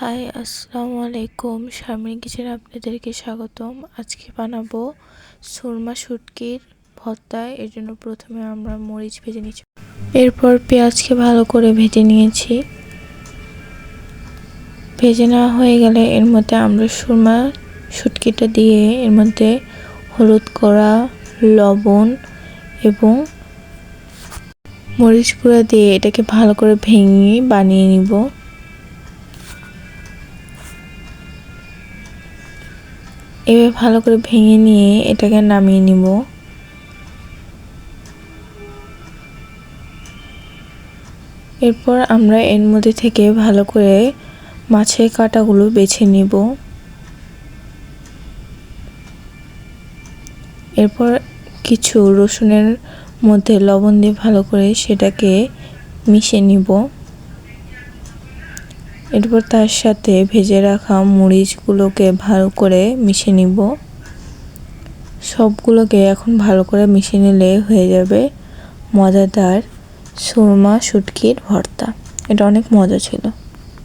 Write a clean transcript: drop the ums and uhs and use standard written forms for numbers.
High আসসালামু আলাইকুম। শারমিন কিচেনে আপনাদেরকে স্বাগতম। আজকে বানাবো সুরমা শুটকির ভর্তা। এর জন্য প্রথমে আমরা মরিচ ভেজে নিচ্ছি, এরপর পেঁয়াজকে ভালো করে ভেজে নিয়েছি। ভেজে নেওয়া হয়ে গেলে এর মধ্যে আমরা সুরমা শুটকিটা দিয়ে এর মধ্যে হলুদ গুঁড়া, লবণ এবং মরিচ গুঁড়া দিয়ে এটাকে ভালো করে ভেঙে বানিয়ে নিব। এবার ভালো করে ভেঙে নিয়ে এটাকে নামিয়ে নিব। এরপর আমরা এর মধ্যে থেকে ভালো করে মাছের কাঁটাগুলো বেছে নিব। এরপর কিছু রসুনের মধ্যে লবণ দিয়ে ভালো করে সেটাকে মিশিয়ে নিব। এরপর তার সাথে ভেজে রাখা মরিচগুলোকে ভালো করে মিশিয়ে নিব। সবগুলোকে এখন ভালো করে মিশিয়ে নিলে হয়ে যাবে মজাদার সুরমা শুটকির ভর্তা। এটা অনেক মজা ছিল।